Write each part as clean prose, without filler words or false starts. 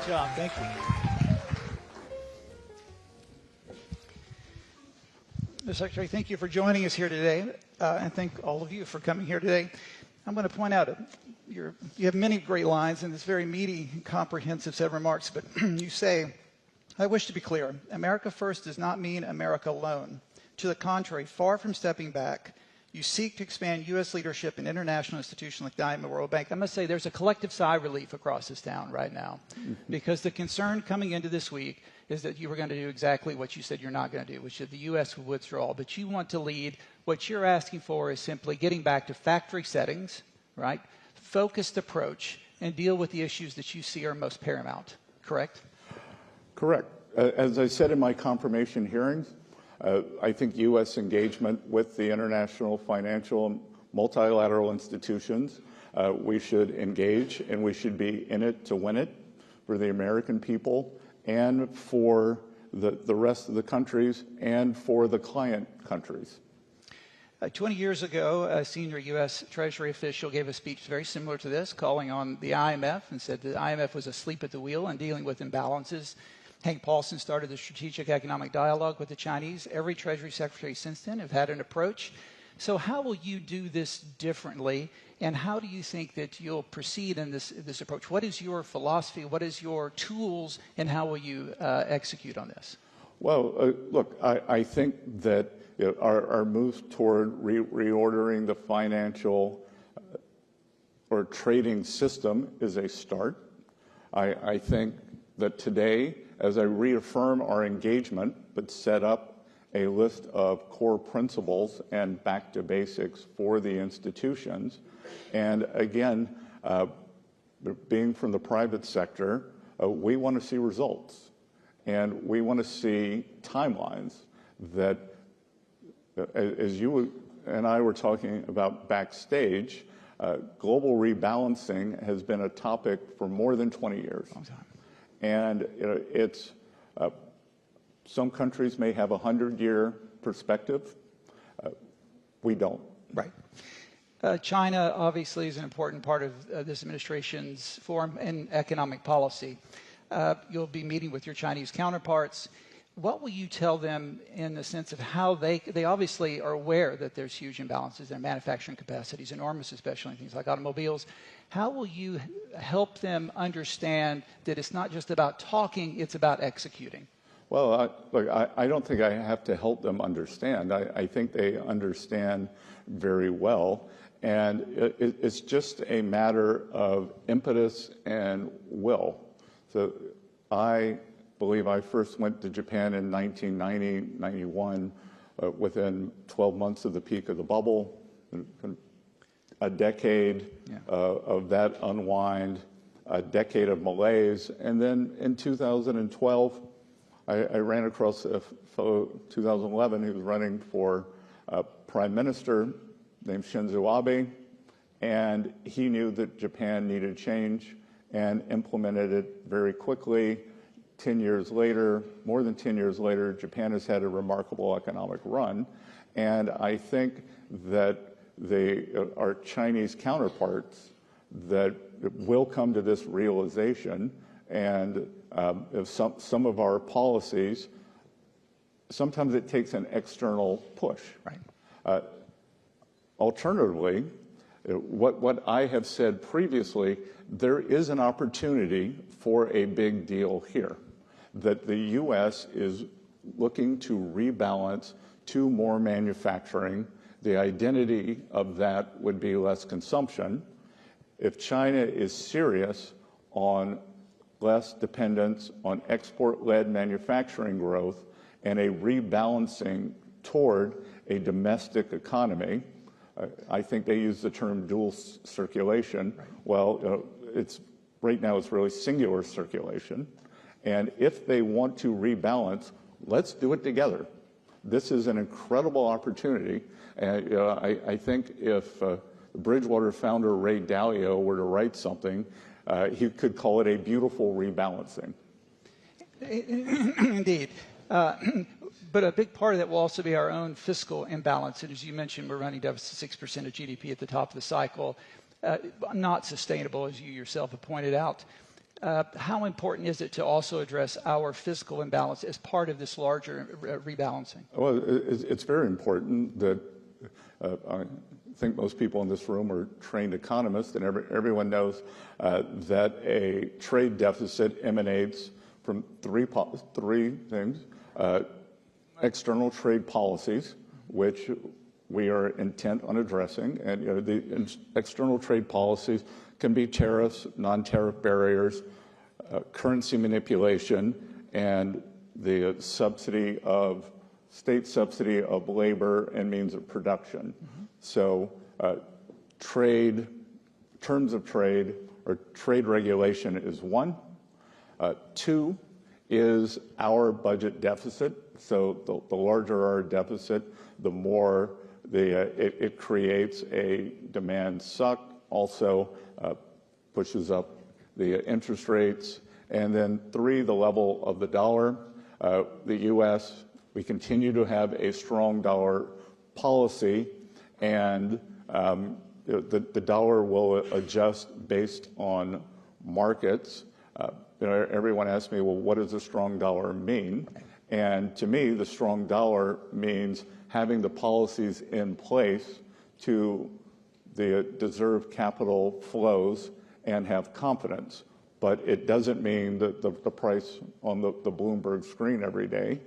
Good job. Thank you. Mr. Secretary, thank you for joining us here today, and thank all of you for coming here today. I'm going to point out you have many great lines in this very meaty and comprehensive set of remarks, but you say, I wish to be clear, America first does not mean America alone. To the contrary, far from stepping back, you seek to expand U.S. leadership in international institutions like the IMF and World Bank. I must say there's a collective sigh of relief across this town right now, because the concern coming into this week is that you were going to do exactly what you said you're not going to do, which is the U.S. would withdraw. But you want to lead. What you're asking for is simply getting back to factory settings, right? Focused approach, and deal with the issues that you see are most paramount. Correct? Correct. As I said in my confirmation hearings, I think U.S. engagement with the international financial and multilateral institutions, we should engage, and we should be in it to win it for the American people and for the rest of the countries and for the client countries. 20 years ago, a senior U.S. Treasury official gave a speech very similar to this, calling on the IMF and said the IMF was asleep at the wheel in dealing with imbalances. Hank Paulson started the strategic economic dialogue with the Chinese. Every Treasury Secretary since then have had an approach. So how will you do this differently, and how do you think that you'll proceed in this approach? What is your philosophy? What is your tools, and how will you execute on this? Well, look, I think that our moves toward reordering the financial or trading system is a start. I think that today, as I reaffirm our engagement, but set up a list of core principles and back to basics for the institutions, and again, being from the private sector, we want to see results, and we want to see timelines that, as you and I were talking about backstage, global rebalancing has been a topic for more than 20 years. Long time. And it's some countries may have a 100-year perspective. We don't. Right. China obviously is an important part of this administration's foreign and economic policy. You'll be meeting with your Chinese counterparts. What will you tell them in the sense of how they obviously are aware that there's huge imbalances. Their manufacturing capacity is enormous, especially in things like automobiles. How will you help them understand that it's not just about talking, it's about executing? Well, look, I don't think I have to help them understand. I think they understand very well. And it's just a matter of impetus and will. So I believe I first went to Japan in 1990, 91, within 12 months of the peak of the bubble. A decade of that unwind, a decade of malaise. And then in 2012, I ran across a fellow, 2011, who was running for prime minister named Shinzo Abe, and he knew that Japan needed change and implemented it very quickly. 10 years later, more than 10 years later, Japan has had a remarkable economic run, and I think that our Chinese counterparts that will come to this realization, and if some of our policies, sometimes it takes an external push. Right. Alternatively, what I have said previously, there is an opportunity for a big deal here, that the U.S. is looking to rebalance to more manufacturing. The identity of that would be less consumption. If China is serious on less dependence on export-led manufacturing growth and a rebalancing toward a domestic economy, I think they use the term dual circulation. Right. Well, right now it's really singular circulation. And if they want to rebalance, let's do it together. This is an incredible opportunity. And I think if Bridgewater founder Ray Dalio were to write something, he could call it a beautiful rebalancing. Indeed. But a big part of that will also be our own fiscal imbalance. And as you mentioned, we're running deficit 6% of GDP at the top of the cycle. Not sustainable, as you yourself have pointed out. how important is it to also address our fiscal imbalance as part of this larger rebalancing? Well, it's very important that I think most people in this room are trained economists, and everyone knows that a trade deficit emanates from three things. External trade policies, which we are intent on addressing, and the external trade policies can be tariffs, non-tariff barriers, currency manipulation, and the state subsidy of labor and means of production. Mm-hmm. So terms of trade or trade regulation is one. Two is our budget deficit. So the larger our deficit, the more it creates a demand suck, also pushes up the interest rates. And then three, the level of the dollar. The U.S., we continue to have a strong dollar policy, and the dollar will adjust based on markets. Everyone asks me, well, what does a strong dollar mean? And to me, the strong dollar means having the policies in place to deserve capital flows and have confidence. But it doesn't mean that the price on the Bloomberg screen every day.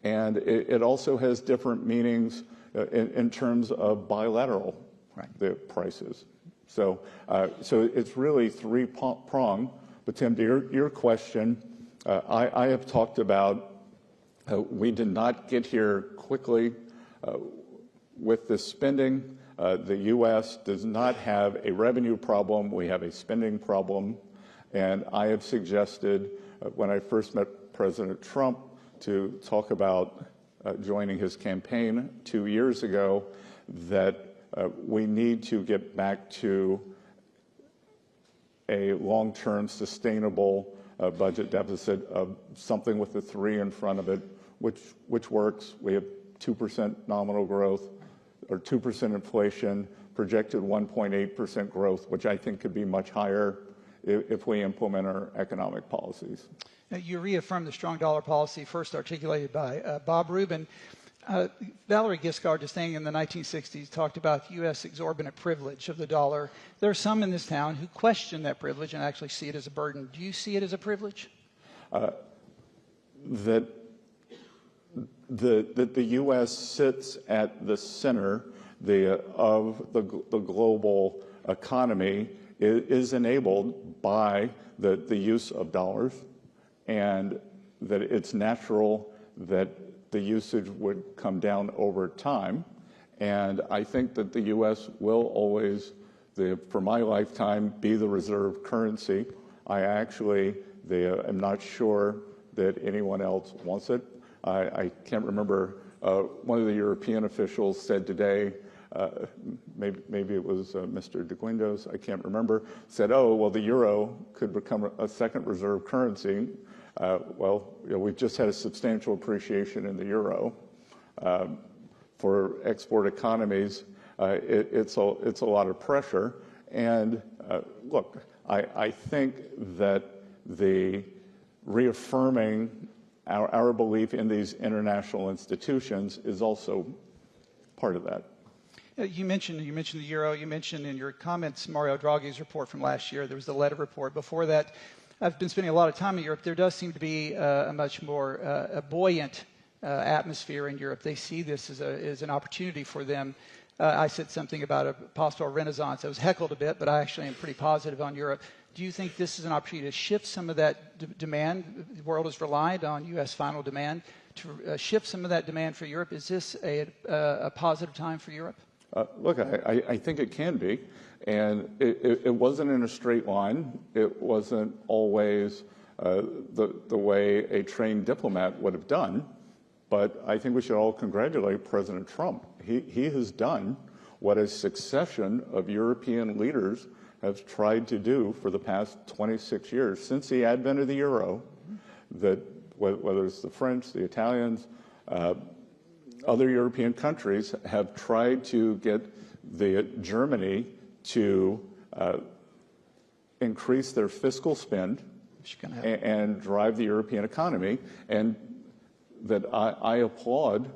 And it also has different meanings in terms of bilateral the prices. So it's really three-pronged. But Tim, to your question, I have talked about we did not get here quickly with this spending. The U.S. does not have a revenue problem. We have a spending problem. And I have suggested, when I first met President Trump, to talk about joining his campaign 2 years ago, that we need to get back to a long-term sustainable budget deficit of something with a 3 in front of it, which works. We have 2% nominal growth, or 2% inflation, projected 1.8% growth, which I think could be much higher if we implement our economic policies. Now, you reaffirmed the strong dollar policy first articulated by Bob Rubin. Valerie Giscard d'Estaing in the 1960s talked about the U.S. exorbitant privilege of the dollar. There are some in this town who question that privilege and actually see it as a burden. Do you see it as a privilege? That the U.S. sits at the center of the global economy is enabled by the use of dollars, and that it's natural that the usage would come down over time. And I think that the U.S. will always, for my lifetime, be the reserve currency. I actually am not sure that anyone else wants it. I can't remember, one of the European officials said today, maybe it was Mr. de Guindos, I can't remember, said, oh, well, the euro could become a second reserve currency. We've just had a substantial appreciation in the euro. For export economies, it's a lot of pressure. And look, I think that the reaffirming our belief in these international institutions is also part of that. You mentioned the euro. You mentioned in your comments Mario Draghi's report from last year. There was the letter report. Before that, I've been spending a lot of time in Europe. There does seem to be a much more a buoyant atmosphere in Europe. They see this as an opportunity for them. I said something about a possible renaissance. I was heckled a bit, but I actually am pretty positive on Europe. Do you think this is an opportunity to shift some of that demand? The world has relied on U.S. final demand to shift some of that demand for Europe. Is this a positive time for Europe? Look, I think it can be. And it wasn't in a straight line. It wasn't always the way a trained diplomat would have done. But I think we should all congratulate President Trump. He has done what a succession of European leaders have tried to do for the past 26 years, since the advent of the euro, that whether it's the French, the Italians, other European countries have tried to get Germany to increase their fiscal spend and drive the European economy. And that I applaud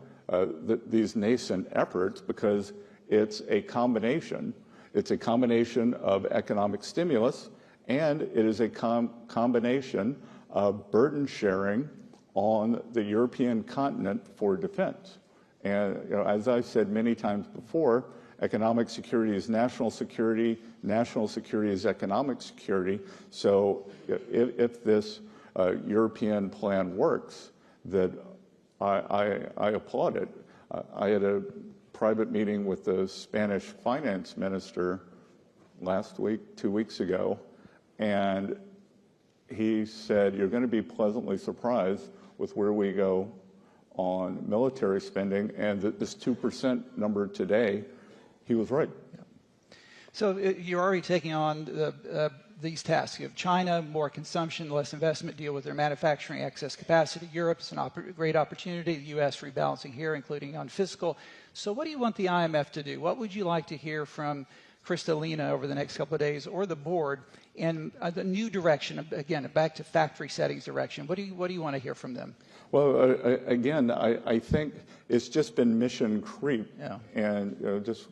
these nascent efforts because it's a combination. It's a combination of economic stimulus, and it is a combination of burden sharing on the European continent for defense. And as I've said many times before, economic security is national security is economic security. So if this European plan works, that I applaud it. I had a private meeting with the Spanish finance minister last week, 2 weeks ago, and he said, you're going to be pleasantly surprised with where we go on military spending, and that this 2% number today, he was right. Yeah. So you're already taking on these tasks. You have China, more consumption, less investment, deal with their manufacturing excess capacity. Europe is a great opportunity. The U.S. rebalancing here, including on fiscal. So what do you want the IMF to do? What would you like to hear from Kristalina over the next couple of days, or the board, in the new direction, again, back to factory settings direction? What do you want to hear from them? Well, again, I think it's just been mission creep. Yeah. And just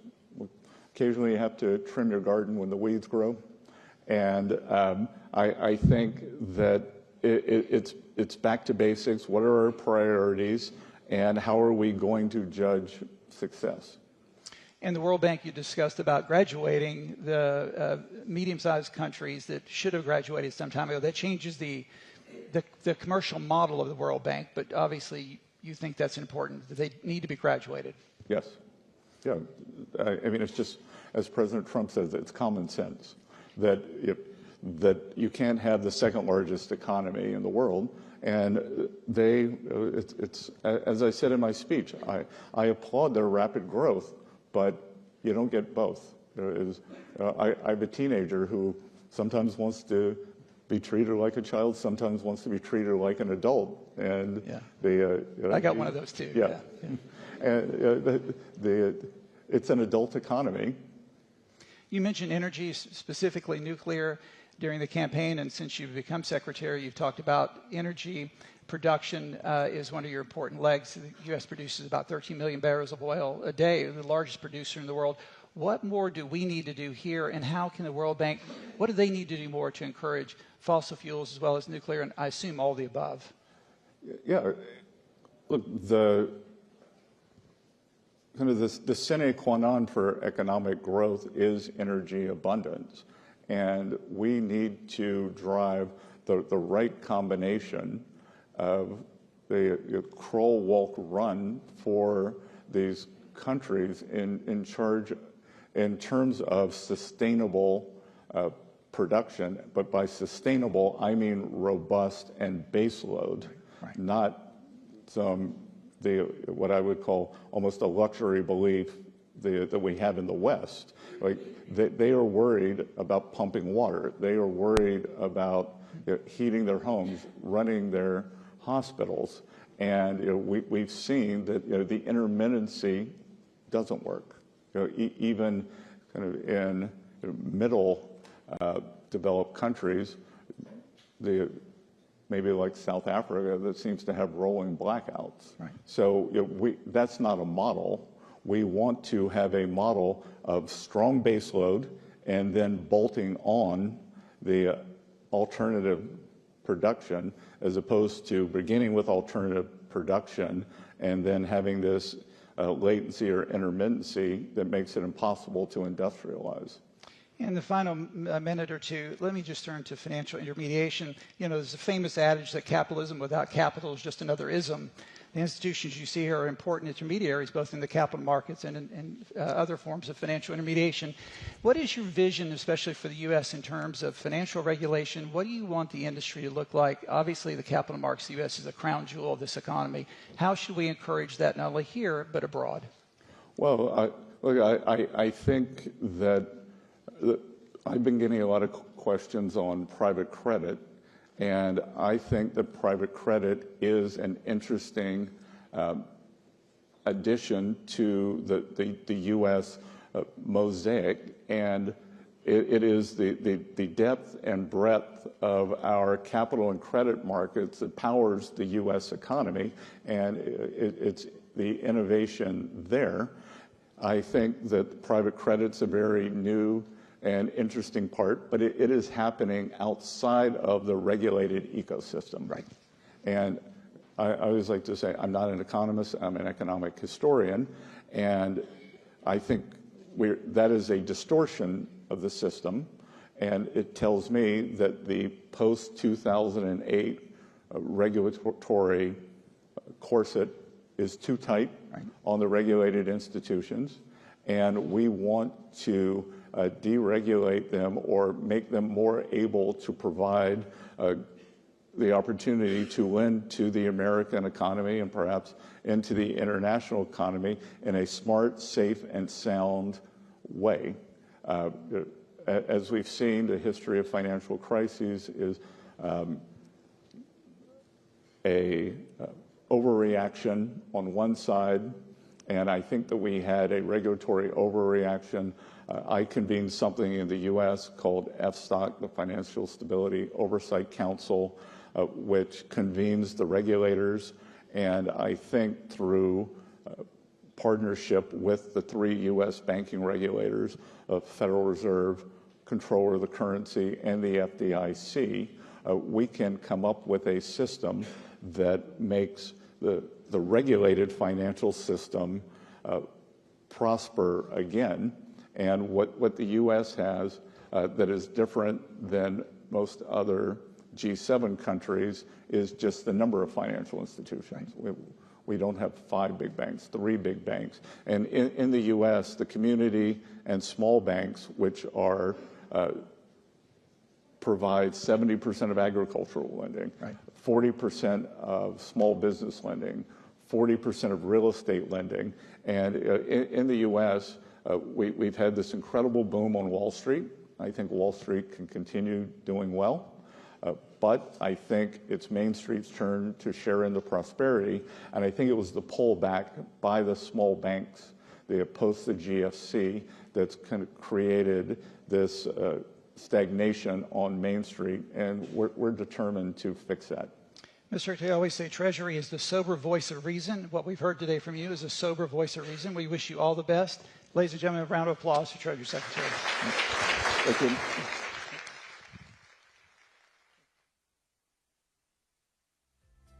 occasionally you have to trim your garden when the weeds grow. And I think that it's back to basics. What are our priorities, and how are we going to judge success? And the World Bank, you discussed about graduating the medium-sized countries that should have graduated some time ago. That changes the commercial model of the World Bank, but obviously you think that's important, that they need to be graduated. Yes. Yeah. I mean, it's just, as President Trump says, it's common sense that you can't have the second largest economy in the world. And it's as I said in my speech, I applaud their rapid growth, but you don't get both. I have a teenager who sometimes wants to be treated like a child, sometimes wants to be treated like an adult. And I got one of those too. Yeah. And it's an adult economy. You mentioned energy, specifically nuclear, during the campaign, and since you've become secretary, you've talked about energy production is one of your important legs. The U.S. produces about 13 million barrels of oil a day, the largest producer in the world. What more do we need to do here, and how can the World Bank, what do they need to do more to encourage fossil fuels as well as nuclear, and I assume all the above? Yeah, look, the sine qua non for economic growth is energy abundance. And we need to drive the right combination of the crawl, walk, run for these countries in terms of sustainable production. But by sustainable, I mean robust and baseload, right. Not what I would call almost a luxury belief that we have in the West. Like they are worried about pumping water. They are worried about heating their homes, running their hospitals, and we've seen that the intermittency doesn't work. Even kind of in middle developed countries, maybe like South Africa, that seems to have rolling blackouts. Right. So that's not a model. We want to have a model of strong baseload and then bolting on the alternative production, as opposed to beginning with alternative production and then having this latency or intermittency that makes it impossible to industrialize. In the final minute or two, let me just turn to financial intermediation. There's a famous adage that capitalism without capital is just another ism. The institutions you see here are important intermediaries, both in the capital markets and in other forms of financial intermediation. What is your vision, especially for the U.S., in terms of financial regulation? What do you want the industry to look like? Obviously, the capital markets, the U.S. is a crown jewel of this economy. How should we encourage that not only here, but abroad? Well, I think that I've been getting a lot of questions on private credit. And I think that private credit is an interesting addition to the U.S. mosaic. And it is the depth and breadth of our capital and credit markets that powers the U.S. economy, and it's the innovation there. I think that private credit's a very new and interesting part, but it is happening outside of the regulated ecosystem. Right. And I always like to say, I'm not an economist, I'm an economic historian, and I think that is a distortion of the system, and it tells me that the post-2008 regulatory corset is too tight on the regulated institutions, and we want to deregulate them or make them more able to provide the opportunity to lend to the American economy and perhaps into the international economy in a smart, safe, and sound way. As we've seen, the history of financial crises is a overreaction on one side, and I think that we had a regulatory overreaction. I convened something in the U.S. called FSOC, the Financial Stability Oversight Council, which convenes the regulators, and I think through partnership with the 3 U.S. banking regulators, Federal Reserve, Controller of the Currency, and the FDIC, we can come up with a system that makes the regulated financial system prosper again. And what the U.S. has that is different than most other G7 countries is just the number of financial institutions. We don't have 5 big banks, 3 big banks. And in the U.S., the community and small banks, which are provide 70% of agricultural lending, 40% of small business lending, 40% of real estate lending. And in the U.S., we've had this incredible boom on Wall Street. I think Wall Street can continue doing well. But I think it's Main Street's turn to share in the prosperity, and I think it was the pullback by the small banks, the post the GFC, that's kind of created this stagnation on Main Street, and we're determined to fix that. Mr. Secretary, I always say Treasury is the sober voice of reason. What we've heard today from you is a sober voice of reason. We wish you all the best. Ladies and gentlemen, a round of applause for Treasury Secretary. Thank you.